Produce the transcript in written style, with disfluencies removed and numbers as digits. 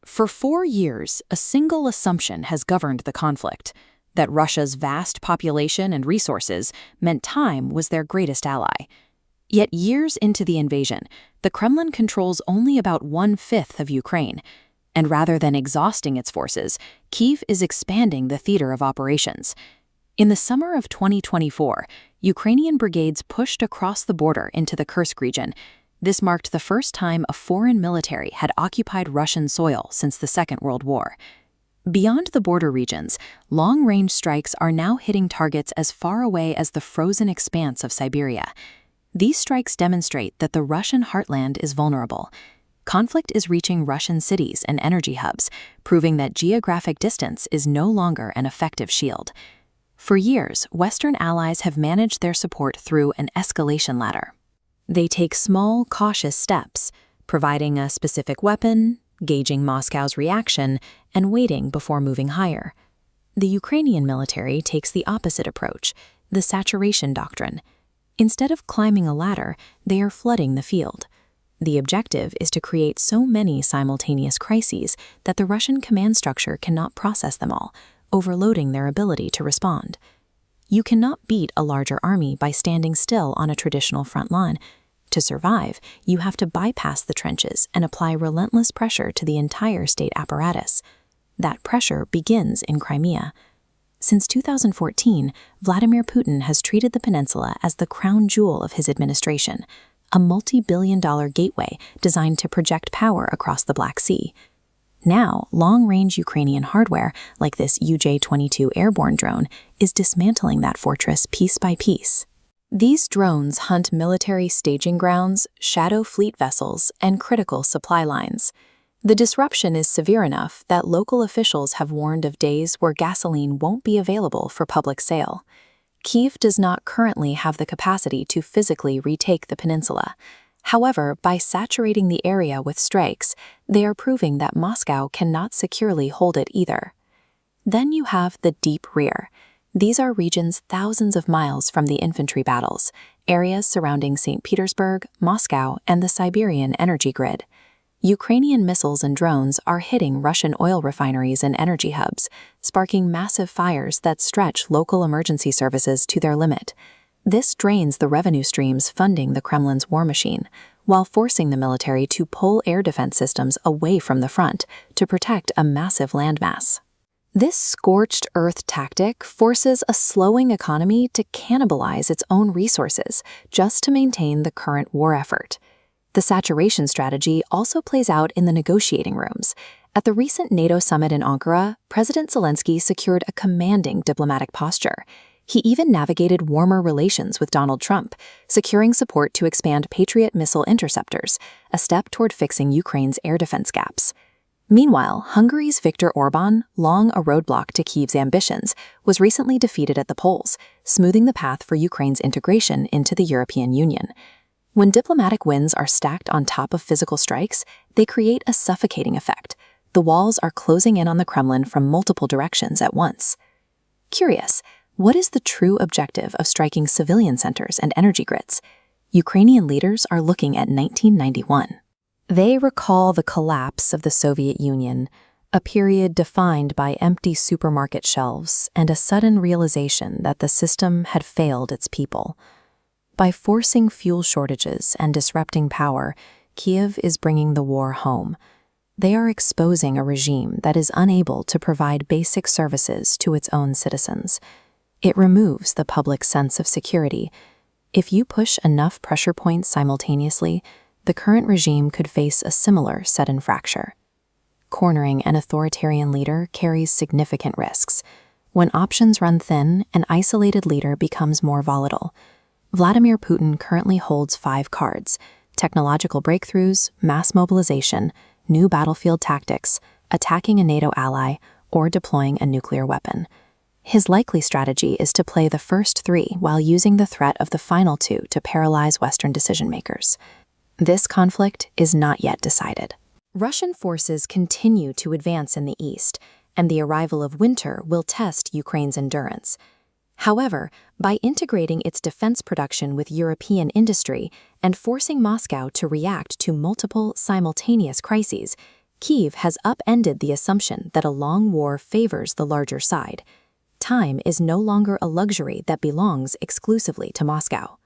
For 4 years, a single assumption has governed the conflict: that Russia's vast population and resources meant time was their greatest ally. Yet years into the invasion, the Kremlin controls only about 1/5 of Ukraine. And rather than exhausting its forces, Kyiv is expanding the theater of operations. In the summer of 2024, Ukrainian brigades pushed across the border into the Kursk region. This marked the first time a foreign military had occupied Russian soil since the Second World War. Beyond the border regions, long-range strikes are now hitting targets as far away as the frozen expanse of Siberia. These strikes demonstrate that the Russian heartland is vulnerable. Conflict is reaching Russian cities and energy hubs, proving that geographic distance is no longer an effective shield. For years, Western allies have managed their support through an escalation ladder. They take small, cautious steps, providing a specific weapon, gauging Moscow's reaction, and waiting before moving higher. The Ukrainian military takes the opposite approach, the saturation doctrine. Instead of climbing a ladder, they are flooding the field. The objective is to create so many simultaneous crises that the Russian command structure cannot process them all, overloading their ability to respond. You cannot beat a larger army by standing still on a traditional front line. To survive, you have to bypass the trenches and apply relentless pressure to the entire state apparatus. That pressure begins in Crimea. Since 2014, Vladimir Putin has treated the peninsula as the crown jewel of his administration, a multi-billion-dollar gateway designed to project power across the Black Sea. Now, long-range Ukrainian hardware, like this UJ-22 airborne drone, is dismantling that fortress piece by piece. These drones hunt military staging grounds, shadow fleet vessels, and critical supply lines. The disruption is severe enough that local officials have warned of days where gasoline won't be available for public sale. Kyiv does not currently have the capacity to physically retake the peninsula. However, by saturating the area with strikes, they are proving that Moscow cannot securely hold it either. Then you have the deep rear. These are regions thousands of miles from the infantry battles, areas surrounding St. Petersburg, Moscow, and the Siberian energy grid. Ukrainian missiles and drones are hitting Russian oil refineries and energy hubs, sparking massive fires that stretch local emergency services to their limit. This drains the revenue streams funding the Kremlin's war machine, while forcing the military to pull air defense systems away from the front to protect a massive landmass. This scorched earth tactic forces a slowing economy to cannibalize its own resources just to maintain the current war effort. The saturation strategy also plays out in the negotiating rooms. At the recent NATO summit in Ankara, President Zelensky secured a commanding diplomatic posture. He even navigated warmer relations with Donald Trump, securing support to expand Patriot missile interceptors, a step toward fixing Ukraine's air defense gaps. Meanwhile, Hungary's Viktor Orbán, long a roadblock to Kyiv's ambitions, was recently defeated at the polls, smoothing the path for Ukraine's integration into the European Union. When diplomatic wins are stacked on top of physical strikes, they create a suffocating effect. The walls are closing in on the Kremlin from multiple directions at once. Curious, what is the true objective of striking civilian centers and energy grids? Ukrainian leaders are looking at 1991. They recall the collapse of the Soviet Union, a period defined by empty supermarket shelves and a sudden realization that the system had failed its people. By forcing fuel shortages and disrupting power, Kyiv is bringing the war home. They are exposing a regime that is unable to provide basic services to its own citizens. It removes the public sense of security. If you push enough pressure points simultaneously, the current regime could face a similar sudden fracture. Cornering an authoritarian leader carries significant risks. When options run thin, an isolated leader becomes more volatile. Vladimir Putin currently holds 5 cards: technological breakthroughs, mass mobilization, new battlefield tactics, attacking a NATO ally, or deploying a nuclear weapon. His likely strategy is to play the first 3 while using the threat of the final 2 to paralyze Western decision-makers. This conflict is not yet decided. Russian forces continue to advance in the east, and the arrival of winter will test Ukraine's endurance. However, by integrating its defense production with European industry and forcing Moscow to react to multiple simultaneous crises, Kyiv has upended the assumption that a long war favors the larger side. Time is no longer a luxury that belongs exclusively to Moscow.